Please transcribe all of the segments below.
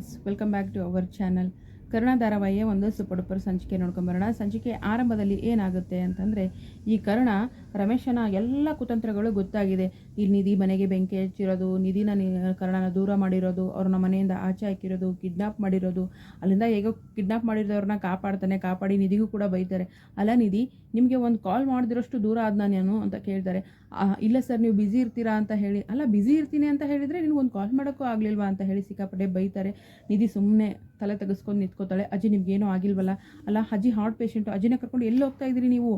Friends, welcome back to our channel. Karuna ಧಾರಾವಾಹಿಯ ಒಂದು super duper ಸಂಚಿಕೆ ನೋಡ್ಕೊಂಬರೋಣ. ಸಂಚಿಕೆ ಆರಂಭದಲ್ಲಿ ಏನಾಗುತ್ತೆ ಅಂತಂದರೆ, ಈ ಕರುಣ ರಮೇಶನ ಎಲ್ಲ ಕುತಂತ್ರಗಳು ಗೊತ್ತಾಗಿದೆ. ಈ ನಿಧಿ ಮನೆಗೆ ಬೆಂಕಿ ಹಚ್ಚಿರೋದು, ನಿಧಿನ ಕರುಣನ ದೂರ ಮಾಡಿರೋದು, ಅವ್ರನ್ನ ಮನೆಯಿಂದ ಆಚೆ ಹಾಕಿರೋದು, ಕಿಡ್ನಾಪ್ ಮಾಡಿರೋದು, ಅಲ್ಲಿಂದ ಹೇಗೋ ಕಿಡ್ನಾಪ್ ಮಾಡಿರೋರನ್ನ ಕಾಪಾಡಿ ನಿಧಿಗೂ ಕೂಡ ಬೈತಾರೆ. ಅಲ್ಲ ನಿಧಿ, ನಿಮಗೆ ಒಂದು ಕಾಲ್ ಮಾಡಿದಿರೋಷ್ಟು ದೂರ ಆದ್ನ ನಾನು ಅಂತ ಕೇಳ್ತಾರೆ. ಇಲ್ಲ ಸರ್, ನೀವು ಬ್ಯುಸಿ ಇರ್ತೀರಾ ಅಂತ ಹೇಳಿ. ಅಲ್ಲ, ಬ್ಯುಸಿ ಇರ್ತೀನಿ ಅಂತ ಹೇಳಿದರೆ ನಿನಗೊಂದು ಕಾಲ್ ಮಾಡೋಕ್ಕೂ ಆಗಲಿಲ್ವಾ ಅಂತ ಹೇಳಿ ಸಿಕ್ಕಾಪಟ್ಟೆ ಬೈತಾರೆ. ನಿಧಿ ಸುಮ್ಮನೆ ತಲೆ ತೆಗೆಸ್ಕೊಂಡು ನಿಂತ್ಕೋತಾಳೆ. ಅಜ್ಜಿ ನಿಮ್ಗೇನೂ ಆಗಿಲ್ವಲ್ಲ? ಅಲ್ಲ, ಅಜ್ಜಿ ಹಾರ್ಟ್ ಪೇಷೆಂಟು, ಅಜ್ಜಿನ ಕರ್ಕೊಂಡು ಎಲ್ಲಿ ಹೋಗ್ತಾ ಇದ್ದೀರಿ ನೀವು?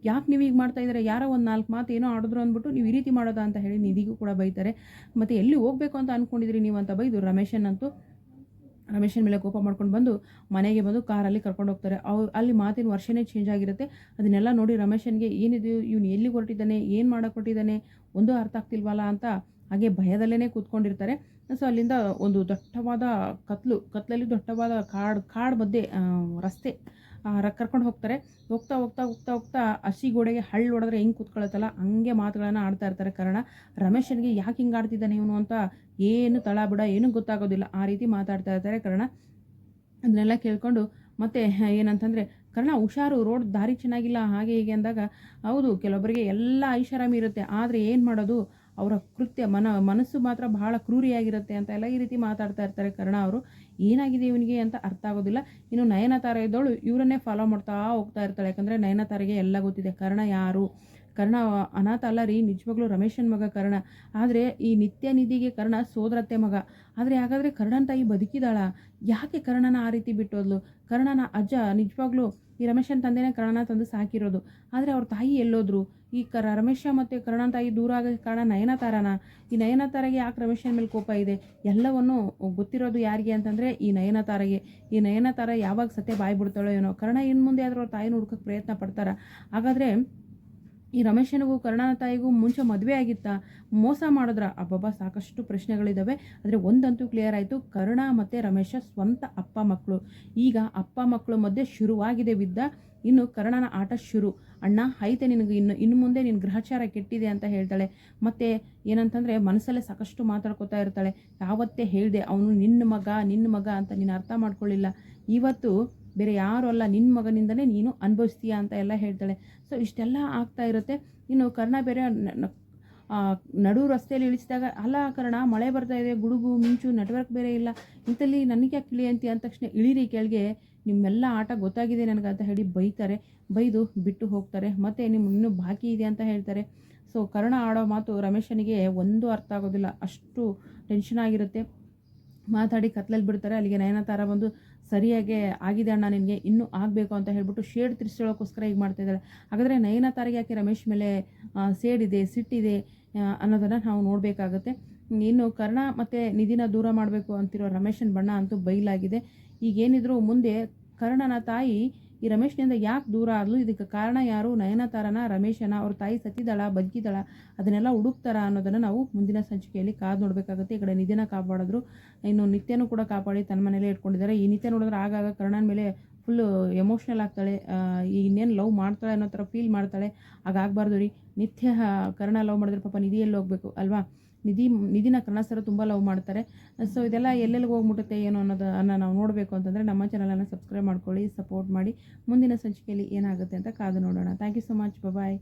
ಯಾಕೆ ನೀವು ಈಗ ಮಾಡ್ತಾ ಇದ್ದಾರೆ? ಯಾರೋ ಒಂದು 4 ಮಾತು ಏನೋ ಆಡಿದ್ರು ಅಂದ್ಬಿಟ್ಟು ನೀವು ಈ ರೀತಿ ಮಾಡೋದಾ ಅಂತ ಹೇಳಿ ನಿಧಿಗೂ ಕೂಡ ಬೈತಾರೆ. ಮತ್ತು ಎಲ್ಲಿ ಹೋಗಬೇಕು ಅಂತ ಅಂದ್ಕೊಂಡಿದ್ದೀರಿ ನೀವು ಅಂತ ಬೈದು ರಮೇಶನ ಮೇಲೆ ಕೋಪ ಮಾಡ್ಕೊಂಡು ಬಂದು ಮನೆಗೆ ಬಂದು ಕಾರಲ್ಲಿ ಕರ್ಕೊಂಡು ಹೋಗ್ತಾರೆ. ಅಲ್ಲಿ ಮಾತಿನ ವರ್ಷನೇ ಚೇಂಜ್ ಆಗಿರುತ್ತೆ. ಅದನ್ನೆಲ್ಲ ನೋಡಿ ರಮೇಶನ್ಗೆ ಏನಿದು, ಇವನು ಎಲ್ಲಿಗೆ ಹೊರಟಿದ್ದಾನೆ, ಏನು ಮಾಡೋಕ್ಕೆ ಹೊರಟಿದ್ದಾನೆ, ಒಂದೂ ಅರ್ಥ ಆಗ್ತಿಲ್ವಲ್ಲ ಅಂತ ಹಾಗೆ ಭಯದಲ್ಲೇ ಕೂತ್ಕೊಂಡಿರ್ತಾರೆ. ಸೊ ಅಲ್ಲಿಂದ ಒಂದು ದಟ್ಟವಾದ ಕತ್ಲಲ್ಲಿ ದಟ್ಟವಾದ ಕಾಡು ಮಧ್ಯೆ ರಸ್ತೆ ಕರ್ಕೊಂಡು ಹೋಗ್ತಾರೆ. ಹೋಗ್ತಾ ಹೋಗ್ತಾ ಹೋಗ್ತಾ ಹೋಗ್ತಾ ಹಸಿ ಗೋಡೆಗೆ ಹಳ್ಳು ಹೊಡೆದ್ರೆ ಹೆಂಗೆ ಕೂತ್ಕೊಳ್ಳುತ್ತಲ್ಲ ಹಂಗೆ ಮಾತುಗಳನ್ನು ಆಡ್ತಾ ಇರ್ತಾರೆ ಕರ್ಣ. ರಮೇಶನ್ಗೆ ಯಾಕೆ ಹಿಂಗೆ ಆಡ್ತಿದ್ದಾನೆ ಇವನು ಅಂತ ಏನು ತಳಬಿಡ ಏನೂ ಗೊತ್ತಾಗೋದಿಲ್ಲ. ಆ ರೀತಿ ಮಾತಾಡ್ತಾ ಇರ್ತಾರೆ ಕರ್ಣ. ಅದನ್ನೆಲ್ಲ ಕೇಳ್ಕೊಂಡು ಮತ್ತೆ ಏನಂತಂದರೆ, ಕರ್ಣ ಹುಷಾರು, ರೋಡ್ ದಾರಿ ಚೆನ್ನಾಗಿಲ್ಲ ಹಾಗೆ ಹೀಗೆ ಅಂದಾಗ, ಹೌದು ಕೆಲವೊಬ್ಬರಿಗೆ ಎಲ್ಲ ಐಷಾರಾಮಿ ಇರುತ್ತೆ, ಆದರೆ ಏನು ಮಾಡೋದು, ಅವರ ಕೃತ್ಯ ಮನಸ್ಸು ಮಾತ್ರ ಬಹಳ ಕ್ರೂರಿಯಾಗಿರುತ್ತೆ ಅಂತ ಎಲ್ಲ ಈ ರೀತಿ ಮಾತಾಡ್ತಾ ಇರ್ತಾರೆ ಕರ್ಣ ಅವರು. ಏನಾಗಿದೆ ಇವನಿಗೆ ಅಂತ ಅರ್ಥ ಆಗೋದಿಲ್ಲ. ಇನ್ನು ನಯನತಾರ ಇದ್ದವಳು ಇವರನ್ನೇ ಫಾಲೋ ಮಾಡ್ತಾ ಹೋಗ್ತಾ ಇರ್ತಾಳೆ. ಯಾಕಂದರೆ ನಯನತಾರಿಗೆ ಎಲ್ಲ ಗೊತ್ತಿದೆ ಕರ್ಣ ಯಾರು. ಕರ್ಣ ಅನಾಥ ಅಲ್ಲ ರೀ, ನಿಜವಾಗ್ಲೂ ರಮೇಶನ ಮಗ ಕರ್ಣ. ಆದರೆ ಈ ನಿತ್ಯ ನಿಧಿಗೆ ಕರ್ಣ ಸೋದರತ್ತೆ ಮಗ. ಆದರೆ ಹಾಗಾದರೆ ಕರ್ಣನ ತಾಯಿ ಬದುಕಿದಾಳ? ಯಾಕೆ ಕರ್ಣನ ಆ ರೀತಿ ಬಿಟ್ಟೋದ್ಲು? ಕರ್ಣನ ಅಜ್ಜ ನಿಜವಾಗ್ಲೂ ಈ ರಮೇಶನ ತಂದೆನೇ ಕರ್ಣನ ತಂದು ಸಾಕಿರೋದು. ಆದರೆ ಅವ್ರ ತಾಯಿ ಎಲ್ಲೋದ್ರು? ಈ ರಮೇಶ ಮತ್ತು ಕರ್ಣನ ತಾಯಿ ದೂರ ಆಗೋಕ್ಕೆ ಕಾರಣ ನಯನತಾರನ? ಈ ನಯನತಾರಗೆ ಯಾಕೆ ರಮೇಶನ ಮೇಲೆ ಕೋಪ ಇದೆ? ಎಲ್ಲವನ್ನು ಗೊತ್ತಿರೋದು ಯಾರಿಗೆ ಅಂತಂದರೆ ಈ ನಯನತಾರಗೆ. ಈ ನಯನತಾರ ಯಾವಾಗ ಸತ್ಯ ಬಾಯಿ ಬಿಡ್ತಾಳೋ ಏನೋ. ಕರ್ಣ ಇನ್ನು ಮುಂದೆ ಆದರೂ ಅವ್ರ ತಾಯಿನ ಹುಡ್ಕೋಕ್ಕೆ ಪ್ರಯತ್ನ ಪಡ್ತಾರ? ಹಾಗಾದರೆ ಈ ರಮೇಶನಿಗೂ ಕರ್ಣನ ತಾಯಿಗೂ ಮುಂಚೆ ಮದುವೆ ಆಗಿತ್ತಾ? ಮೋಸ ಮಾಡಿದ್ರ? ಅಬ್ಬಬ್ಬ ಸಾಕಷ್ಟು ಪ್ರಶ್ನೆಗಳಿದ್ದಾವೆ. ಆದರೆ ಒಂದಂತೂ ಕ್ಲಿಯರ್ ಆಯಿತು, ಕರ್ಣ ಮತ್ತು ರಮೇಶ ಸ್ವಂತ ಅಪ್ಪ ಮಕ್ಕಳು. ಈಗ ಅಪ್ಪ ಮಕ್ಕಳು ಮಧ್ಯೆ ಶುರುವಾಗಿದೆ ಯುದ್ಧ. ಇನ್ನು ಕರ್ಣನ ಆಟ ಶುರು. ಅಣ್ಣ ಐತೆ ನಿನಗೆ, ಇನ್ನು ಮುಂದೆ ನಿನ್ನ ಗ್ರಹಚಾರ ಕೆಟ್ಟಿದೆ ಅಂತ ಹೇಳ್ತಾಳೆ. ಮತ್ತು ಏನಂತಂದರೆ ಮನಸ್ಸಲ್ಲೇ ಸಾಕಷ್ಟು ಮಾತಾಡ್ಕೋತಾ ಇರ್ತಾಳೆ. ಯಾವತ್ತೇ ಹೇಳಿದೆ ಅವನು ನಿನ್ನ ಮಗ ಅಂತ ನೀನು ಅರ್ಥ ಮಾಡ್ಕೊಳ್ಳಿಲ್ಲ. ಇವತ್ತು ಬೇರೆ ಯಾರು ಅಲ್ಲ, ನಿನ್ನ ಮಗನಿಂದಲೇ ನೀನು ಅನುಭವಿಸ್ತೀಯಾ ಅಂತ ಎಲ್ಲ ಹೇಳ್ತಾಳೆ. ಸೊ ಇಷ್ಟೆಲ್ಲ ಆಗ್ತಾ ಇರುತ್ತೆ. ಇನ್ನು ಕರ್ಣ ಬೇರೆ ನಡು ರಸ್ತೆಯಲ್ಲಿ ಇಳಿಸಿದಾಗ, ಅಲ್ಲ ಕರ್ಣ ಮಳೆ ಬರ್ತಾ ಇದೆ, ಗುಡುಗು ಮಿಂಚು, ನೆಟ್ವರ್ಕ್ ಬೇರೆ ಇಲ್ಲ, ಇಂಥಲ್ಲಿ ನನಗೆ ಯಾಕೆ ಇಳಿ ಅಂದ ತಕ್ಷಣ, ಇಳಿರಿ ಕೆಳಗೆ, ನಿಮ್ಮೆಲ್ಲ ಆಟ ಗೊತ್ತಾಗಿದೆ ನನಗೆ ಅಂತ ಹೇಳಿ ಬೈದು ಬಿಟ್ಟು ಹೋಗ್ತಾರೆ. ಮತ್ತು ಇನ್ನೂ ಬಾಕಿ ಇದೆ ಅಂತ ಹೇಳ್ತಾರೆ. ಸೊ ಕರ್ಣ ಆಡೋ ಮಾತು ರಮೇಶನಿಗೆ ಒಂದು ಅರ್ಥ ಆಗೋದಿಲ್ಲ, ಅಷ್ಟು ಟೆನ್ಷನ್ ಆಗಿರುತ್ತೆ. ಮಾತಾಡಿ ಕತ್ಲಲ್ಲಿ ಬಿಡ್ತಾರೆ. ಅಲ್ಲಿಗೆ ನಯನತಾರ ಬಂದು, ಸರಿಯಾಗಿ ಆಗಿದೆ ಅಣ್ಣ ನಿನಗೆ, ಇನ್ನೂ ಆಗಬೇಕು ಅಂತ ಹೇಳ್ಬಿಟ್ಟು ಶೇಡ್ ತಿರ್ಸೋಕ್ಕೋಸ್ಕರ ಈಗ ಮಾಡ್ತಾಯಿದ್ದಾಳೆ. ಹಾಗಾದರೆ ನಯನತಾರಿಗೆ ಯಾಕೆ ರಮೇಶ್ ಮೇಲೆ ಸೇಡಿದೆ, ಸಿಟ್ಟಿದೆ ಅನ್ನೋದನ್ನು ನಾವು ನೋಡಬೇಕಾಗುತ್ತೆ. ಇನ್ನು ಕರ್ಣ ಮತ್ತು ನಿಧಿನ ದೂರ ಮಾಡಬೇಕು ಅಂತಿರೋ ರಮೇಶನ ಬಣ್ಣ ಅಂತೂ ಬಯಲಾಗಿದೆ. ಈಗೇನಿದ್ರು ಮುಂದೆ ಕರ್ಣನ ತಾಯಿ ಈ ರಮೇಶ್ನಿಂದ ಯಾಕೆ ದೂರ ಆದ್ಲು, ಇದಕ್ಕೆ ಕಾರಣ ಯಾರು? ನಯನತಾರನ, ರಮೇಶನ, ಅವ್ರ ತಾಯಿ ಸತ್ತಿದ್ದಾಳ, ಬದುಕಿದ್ದಾಳ, ಅದನ್ನೆಲ್ಲ ಹುಡುಕ್ತಾರ ಅನ್ನೋದನ್ನು ನಾವು ಮುಂದಿನ ಸಂಚಿಕೆಯಲ್ಲಿ ಕಾದು ನೋಡಬೇಕಾಗುತ್ತೆ. ಈ ಕಡೆ ನಿಧಿನ ಕಾಪಾಡಿದ್ರು, ಇನ್ನು ನಿತ್ಯನೂ ಕೂಡ ಕಾಪಾಡಿ ತನ್ನ ಮನೇಲೇ ಇಟ್ಕೊಂಡಿದ್ದಾರೆ. ಈ ನಿತ್ಯ ನೋಡಿದ್ರೆ ಆಗಾಗ ಕರ್ಣನ ಮೇಲೆ ಫುಲ್ಲು ಎಮೋಷ್ನಲ್ ಆಗ್ತಾಳೆ. ಇನ್ನೇನು ಲವ್ ಮಾಡ್ತಾಳೆ ಅನ್ನೋ ಥರ ಫೀಲ್ ಮಾಡ್ತಾಳೆ. ಹಾಗಾಗಬಾರ್ದು ರೀ. ನಿತ್ಯ ಕರ್ಣ ಲವ್ ಮಾಡಿದ್ರೆ ಪಾಪ ನಿಧಿ ಎಲ್ಲಿ ಹೋಗಬೇಕು ಅಲ್ವಾ? ನಿಧಿನ ಕರ್ಣ ಸರ್ ತುಂಬ ಲವ್ ಮಾಡ್ತಾರೆ. ಸೊ ಇದೆಲ್ಲ ಎಲ್ಲೆಲ್ಲಿಗೆ ಹೋಗ್ಬಿಡುತ್ತೆ ಏನು ಅನ್ನೋದನ್ನು ನಾವು ನೋಡಬೇಕು ಅಂತಂದರೆ ನಮ್ಮ ಚಾನಲನ್ನು ಸಬ್ಸ್ಕ್ರೈಬ್ ಮಾಡ್ಕೊಳ್ಳಿ, ಸಪೋರ್ಟ್ ಮಾಡಿ. ಮುಂದಿನ ಸಂಚಿಕೆಯಲ್ಲಿ ಏನಾಗುತ್ತೆ ಅಂತ ಕಾದು ನೋಡೋಣ. Thank you so much. Bye.